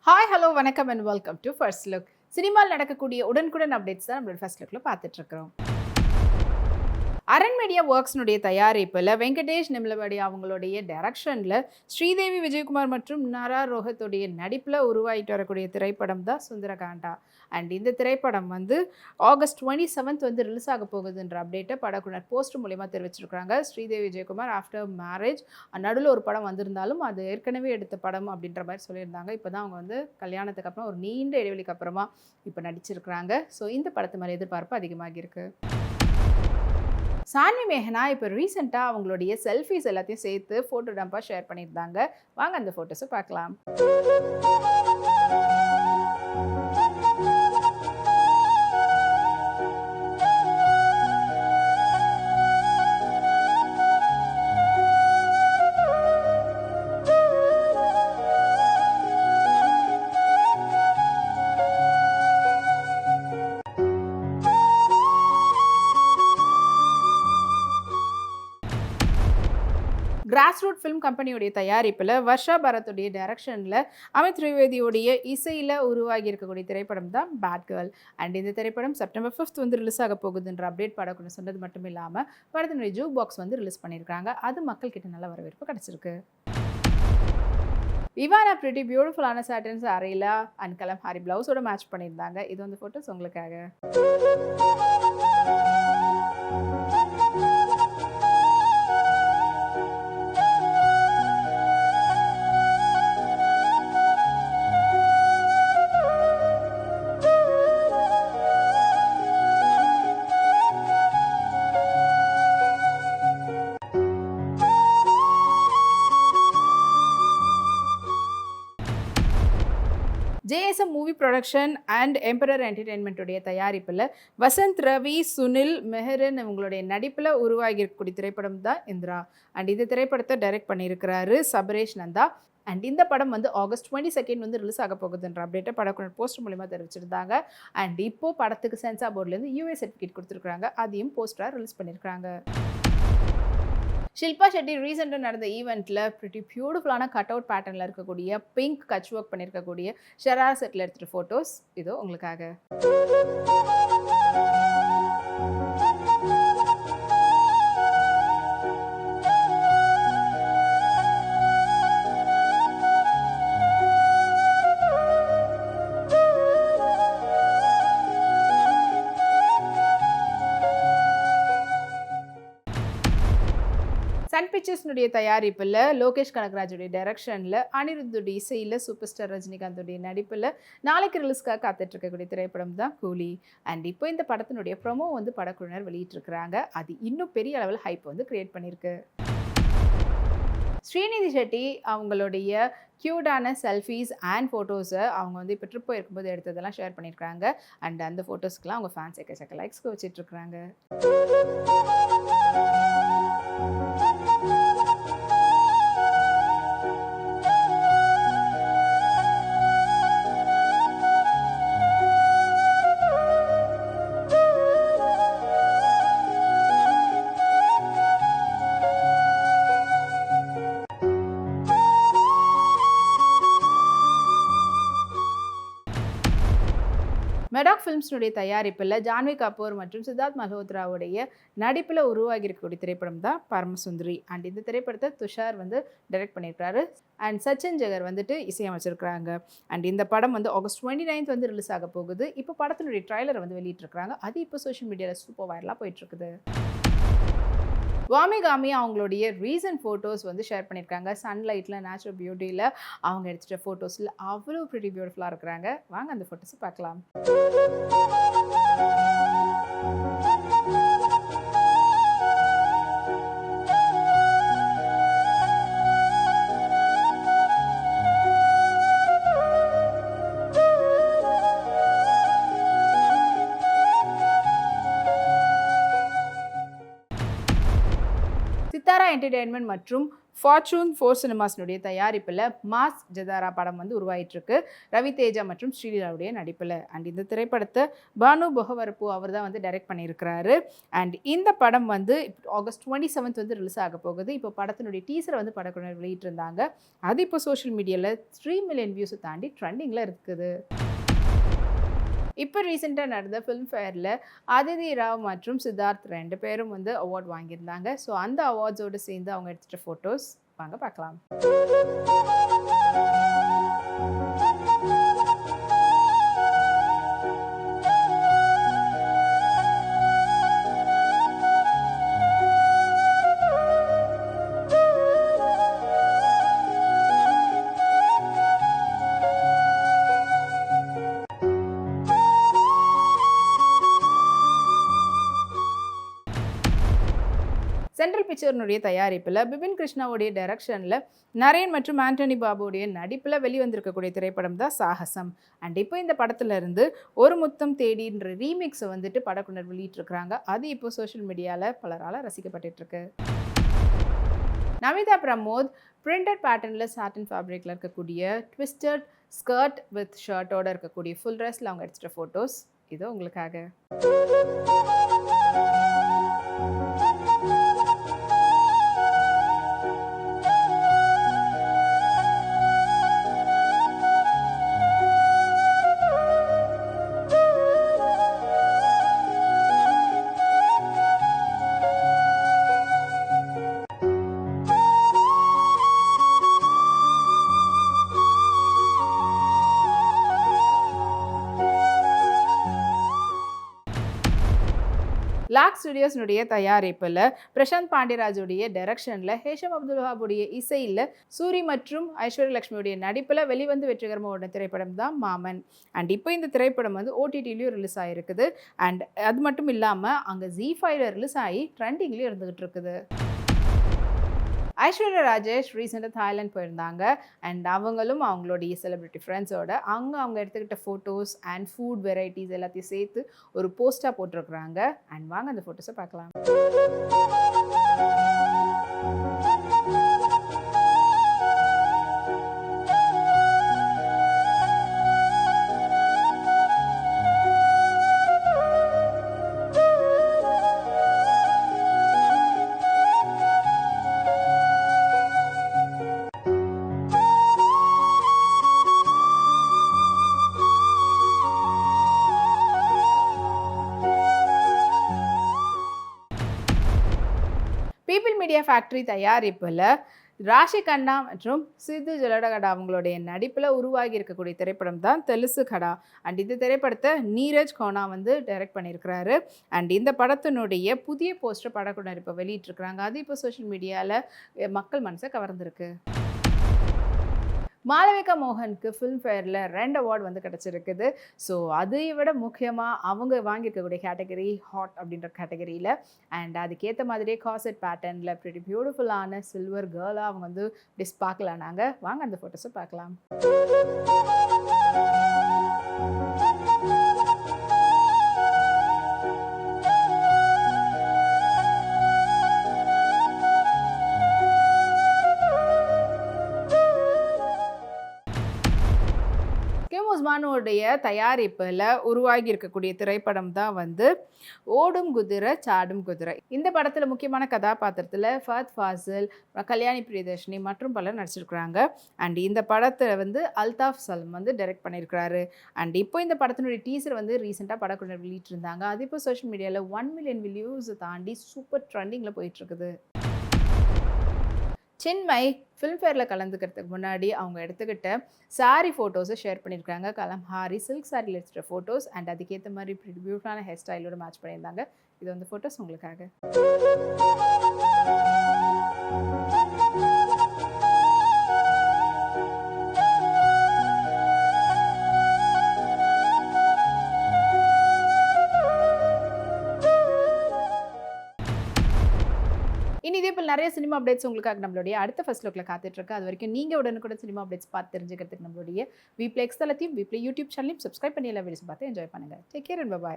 Hi hello வணக்கம் and welcome to first look. சினிமாவில் நடக்கக்கூடிய உடனுக்குடன் அப்டேட்ஸ் தான் நம்மளோட ஃபர்ஸ்ட் லுக்கில் பார்த்துட்டு இருக்கிறோம். அரண் மீடியா ஒர்க்ஸ்னுடைய தயாரிப்பில் வெங்கடேஷ் நிம்லபடி அவங்களுடைய டைரக்ஷனில் ஸ்ரீதேவி விஜயகுமார் மற்றும் நரா ரோஹத்துடைய நடிப்பில் உருவாகிட்டு வரக்கூடிய திரைப்படம் தான் சுந்தரகாண்டா. அண்ட் இந்த திரைப்படம் வந்து ஆகஸ்ட் 27 வந்து ரிலீஸ் ஆக போகுதுன்ற அப்டேட்டை படக்குழுவினர் போஸ்ட் மூலிமா தெரிவிச்சிருக்காங்க. ஸ்ரீதேவி விஜயகுமார் ஆஃப்டர் மேரேஜ் நடுவில் ஒரு படம் வந்திருந்தாலும் அது ஏற்கனவே எடுத்த படம் அப்படின்ற மாதிரி சொல்லியிருந்தாங்க. இப்போ தான் அவங்க வந்து கல்யாணத்துக்கு அப்புறம் ஒரு நீண்ட இடைவெளிக்கு அப்புறமா இப்போ நடிச்சிருக்கிறாங்க. ஸோ இந்த படத்து மேலே எதிர்பார்ப்பு அதிகமாக இருக்குது. சான்வி மேகனா இப்போ ரீசெண்டாக அவங்களுடைய செல்ஃபிஸ் எல்லாத்தையும் சேர்த்து ஃபோட்டோ டம்பாக ஷேர் பண்ணியிருந்தாங்க. வாங்க அந்த ஃபோட்டோஸை பார்க்கலாம். கிராஸ் ரூட் ஃபிலிம் கம்பெனியுடைய தயாரிப்பில் வர்ஷா பரத்துடைய டைரக்ஷனில் அமித் திரிவேதியோடைய இசையில் உருவாகி இருக்கக்கூடிய திரைப்படம் தான் பேட் கேர்ள். அண்ட் இந்த திரைப்படம் செப்டம்பர் 5 வந்து ரிலீஸ் ஆக போகுதுன்ற அப்டேட் படக்குன்னு சொன்னது மட்டும் இல்லாமல் படத்தினுடைய ஜூ பாக்ஸ் வந்து ரிலீஸ் பண்ணியிருக்காங்க. அது மக்கள்கிட்ட நல்ல வரவேற்பு கிடச்சிருக்கு. இவானா பிரிட்டி பியூட்டிஃபுல்லான சாட்டன்ஸ் அரையில அண்ட் கலம்ஹாரி பிளவுஸோட மேட்ச் பண்ணியிருந்தாங்க. இது வந்து ஃபோட்டோஸ் உங்களுக்காக. JSM movie production and emperor என்டர்டெயின்மெண்ட்டுடைய தயாரிப்பில் வசந்த் ரவி, சுனில் மெஹரன் இவங்களுடைய நடிப்பில் உருவாகி இருக்கக்கூடிய திரைப்படம் தான் இந்திரா. அண்ட் இந்த திரைப்படத்தை டைரக்ட் பண்ணியிருக்கிறாரு சபரேஷ் நந்தா. அண்ட் இந்த படம் வந்து ஆகஸ்ட் 22 வந்து ரிலீஸ் ஆக போகுதுன்ற அப்டேட்டை படக்குழு போஸ்டர் மூலிமா தெரிவிச்சிருந்தாங்க. அண்ட் இப்போது படத்துக்கு சென்சார் போர்ட்லேருந்து யூஏ சர்டிஃபிகேட் கொடுத்துருக்காங்க. அதையும் போஸ்டராக ரிலீஸ் பண்ணியிருக்காங்க. ஷில்பா ஷெட்டி ரீசெண்டாக நடந்த ஈவெண்ட்டில் பிரிட்டி பியூட்டிஃபுல்லான கட் அவுட் பேட்டர்னில் இருக்கக்கூடிய பிங்க் கட்ச் ஒர்க் பண்ணியிருக்கக்கூடிய ஷெரா செட்டில் எடுத்துகிட்ட ஃபோட்டோஸ் இதோ உங்களுக்காக. சன் பிக்சர்ஸ்னுடைய தயாரிப்பில் லோகேஷ் கனகராஜுடைய டைரக்ஷனில் அனிருத்துடைய இசையில் சூப்பர் ஸ்டார் ரஜினிகாந்துடைய நடிப்பில் நாளைக்கு ரிலீஸ்க்காக காத்துட்டு இருக்கக்கூடிய திரைப்படம் தான் கூலி. அண்ட் இப்போ இந்த படத்தினுடைய ப்ரொமோ வந்து படக்குழுவினர் வெளியிட்டிருக்கிறாங்க. அது இன்னும் பெரிய அளவில் ஹைப் வந்து கிரியேட் பண்ணியிருக்கு. ஸ்ரீநிதி ஷெட்டி அவங்களுடைய க்யூட்டான செல்ஃபீஸ் அண்ட் ஃபோட்டோஸை அவங்க வந்து இப்போ ட்ரிப் போயிருக்கும்போது எடுத்ததெல்லாம் ஷேர் பண்ணியிருக்காங்க. அண்ட் அந்த ஃபோட்டோஸ்க்கெலாம் அவங்க ஃபேன்ஸ் எக்கச்சக்க லைக்ஸ்க்கு வச்சிட்ருக்குறாங்க. மெடாக் ஃபிலிம்ஸ்னுடைய தயாரிப்பில் ஜான்வி கபூர் மற்றும் சித்தார்த் மல்ஹோத்ராவுடைய நடிப்பில் உருவாகி இருக்கக்கூடிய திரைப்படம் தான் பரமசுந்தரி. அண்ட் இந்த திரைப்படத்தை துஷார் வந்து டைரக்ட் பண்ணியிருக்காரு. அண்ட் சச்சின் ஜெகர் வந்துட்டு இசையமைச்சிருக்கிறாங்க. அண்ட் இந்த படம் வந்து ஆகஸ்ட் 29 வந்து ரிலீஸ் ஆக போகுது. இப்போ படத்தினுடைய ட்ரைலரை வந்து வெளியிட்டிருக்கிறாங்க. அது இப்போ சோஷியல் மீடியாவில் சூப்பர் வைரலாக போயிட்டுருக்குது. வாமிகாமி அவங்களுடைய ரீசன்ட் ஃபோட்டோஸ் வந்து ஷேர் பண்ணியிருக்காங்க. சன்லைட்டில் நேச்சுரல் பியூட்டியில் அவங்க எடுத்துகிட்ட ஃபோட்டோஸில் அவ்வளோ ப்ரிட்டி பியூட்டிஃபுல்லாக இருக்கிறாங்க. வாங்க அந்த ஃபோட்டோஸை பார்க்கலாம். சித்தாரா என்டர்டெயின்மெண்ட் மற்றும் ஃபார்ச்சூன் 4 சினிமாஸ்னுடைய தயாரிப்பில் மாஸ் ஜதாரா படம் வந்து உருவாயிட்டிருக்கு. ரவி தேஜா மற்றும் ஸ்ரீலீலாவுடைய நடிப்பில். அண்ட் இந்த திரைப்படத்தை பானு பொகவரப்பு அவர் தான் வந்து டைரக்ட் பண்ணியிருக்கிறாரு. அண்ட் இந்த படம் வந்து ஆகஸ்ட் 27 வந்து ரிலீஸ் ஆக போகுது. இப்போ படத்தினுடைய டீசரை வந்து படக்குழுவினர் வெளியிட்டிருந்தாங்க. அது இப்போ சோஷியல் மீடியாவில் 3 மில்லியன் வியூஸை தாண்டி ட்ரெண்டிங்கில் இருக்குது. இப்போ ரீசெண்டாக நடந்த ஃபிலிம்ஃபேரில் அதிதி ராவ் மற்றும் சித்தார்த் 2 பேரும் வந்து அவார்ட் வாங்கியிருந்தாங்க. ஸோ அந்த அவார்ட்ஸோடு சேர்ந்து அவங்க எடுத்துகிட்ட ஃபோட்டோஸ் வாங்க பார்க்கலாம். சென்ட்ரல் பிக்சர்னுடைய தயாரிப்பில் பிபின் கிருஷ்ணாவுடைய டைரக்ஷனில் நரேன் மற்றும் ஆண்டனி பாபுடைய நடிப்பில் வெளிவந்திருக்கக்கூடிய திரைப்படம் தான் சாகசம். அண்ட் இப்போ இந்த படத்துல இருந்து ஒரு முத்தம் தேடின்ற ரீமிக்ஸை வந்துட்டு படக்குழுவினர் வெளியிட்டிருக்கிறாங்க. அது இப்போ சோஷியல் மீடியாவில் பலரால் ரசிக்கப்பட்டு இருக்கு. நமிதா பிரமோத் பிரிண்டட் பேட்டர்னில் சாட்டன் ஃபேப்ரிக்கில் இருக்கக்கூடிய ட்விஸ்டட் ஸ்கர்ட் வித் ஷர்ட்டோட இருக்கக்கூடிய ஃபுல் ட்ரெஸ்ஸில் அவங்க எடுத்துகிட்ட ஃபோட்டோஸ் இதோ உங்களுக்காக. லாக் ஸ்டுடியோஸ்னுடைய தயாரிப்பில் பிரசாந்த் பாண்டியராஜுடைய டைரக்ஷனில் ஹேஷம் அப்துல் வஹாபுடைய இசையில் சூரி மற்றும் ஐஸ்வர்யா லட்சுமியுடைய நடிப்பில் வெளிவந்து வெற்றிகரமான திரைப்படம் தான் மாமன். அண்ட் இப்போ இந்த திரைப்படம் வந்து ஓடிடிலையும் ரிலீஸ் ஆகிருக்குது. அண்ட் அது மட்டும் இல்லாமல் அங்கே ZEE5ல ரிலீஸ் ஆகி ட்ரெண்டிங்லேயும் இருந்துகிட்டு இருக்குது. ஐஸ்வர்யா ராஜேஷ் ரீசெண்டாக தாய்லாந்து போயிருந்தாங்க. அண்ட் அவங்களும் அவங்களுடைய செலிபிரிட்டி ஃப்ரெண்ட்ஸோட அவங்க எடுத்துக்கிட்ட ஃபோட்டோஸ் அண்ட் ஃபுட் வெரைட்டிஸ் எல்லாத்தையும் சேர்த்து ஒரு போஸ்ட்டாக போட்டிருக்கிறாங்க. அண்ட் வாங்க அந்த ஃபோட்டோஸை பார்க்கலாம். பீப்பிள் மீடியா ஃபேக்ட்ரி தயாரிப்பில் ராஷி கண்ணா மற்றும் சித்து ஜலடகடா அவங்களுடைய நடிப்பில் உருவாகி இருக்கக்கூடிய திரைப்படம் தான் தெலுசு கடா. அண்ட் இந்த திரைப்படத்தை நீரஜ் கோனா வந்து டைரக்ட் பண்ணியிருக்கிறாரு. அண்ட் இந்த படத்தினுடைய புதிய போஸ்டர் படக்குழுவினர் இப்போ வெளியிட்டிருக்கிறாங்க. அது இப்போ சோஷியல் மீடியாவில் மக்கள் மனசை கவர்ந்துருக்கு. மாளவிகா மோகனுக்கு ஃபிலிம்ஃபேரில் 2 அவார்டு வந்து கிடச்சிருக்குது. ஸோ அதை விட முக்கியமாக அவங்க வாங்கியிருக்கக்கூடிய கேட்டகரி ஹாட் அப்படின்ற கேட்டகரியில். அண்ட் அதுக்கேற்ற மாதிரியே காசெட் பேட்டர்னில் ப்ரிட்டி பியூட்டிஃபுல்லான சில்வர் கேர்ளாக அவங்க வந்து டிஸ் பார்க்கலாம். நாங்கள் வாங்க அந்த ஃபோட்டோஸை பார்க்கலாம். உஸ்மானுடைய தயாரிப்பில் உருவாகி இருக்கக்கூடிய திரைப்படம் தான் வந்து ஓடும் குதிரை சாடும் குதிரை. இந்த படத்தில் முக்கியமான கதாபாத்திரத்தில் ஃபஹத் ஃபாசில், கல்யாணி பிரியதர்ஷினி மற்றும் பலர் நடிச்சிருக்கிறாங்க. அண்ட் இந்த படத்தை வந்து அல்தாஃப் சலம் வந்து டைரக்ட் பண்ணியிருக்கிறாரு. அண்ட் இப்போ இந்த படத்தினுடைய டீசர் வந்து ரீசெண்டாக படக்குழுவினர் வெளியிட்டிருந்தாங்க. அது இப்போ சோஷியல் மீடியாவில் 1 மில்லியன் வியூஸை தாண்டி சூப்பர் ட்ரெண்டிங்கில் போயிட்டுருக்குது. சின்மை ஃபிலிம்ஃபேரில் கலந்துக்கிறதுக்கு முன்னாடி அவங்க எடுத்துக்கிட்ட சாரி ஃபோட்டோஸை ஷேர் பண்ணியிருக்காங்க. கலம்ஹாரி சில்க் சாரியில் எடுத்துகிட்ட ஃபோட்டோஸ் அண்ட் அதுக்கேற்ற மாதிரி பியூட்டிஃபுல்லான ஹேர் ஸ்டைலோட மேட்ச் பண்ணியிருந்தாங்க. இது வந்து ஃபோட்டோஸ் உங்களுக்காக. இனி இதே போல் நிறைய சினிமா அப்டேட்ஸ் உங்களுக்காக நம்மளுடைய அடுத்த ஃபர்ஸ்ட் லுக்கில் காத்துட்ருக்கு. அது வரைக்கும் நீங்கள் உடனுக்குடன் சினிமா அப்டேட்ஸ் பார்த்து தெரிஞ்சுக்கிறதுக்கு நம்மளுடைய விப்ளே எக்ஸ் தளத்தையும் விப்ளே யூடியூப் சேனலையும் சப்ஸ்கிரைப் பண்ணி எல்லா வீடியோஸ் பார்த்து என்ஜாய் பண்ணுங்கள். Take care and by.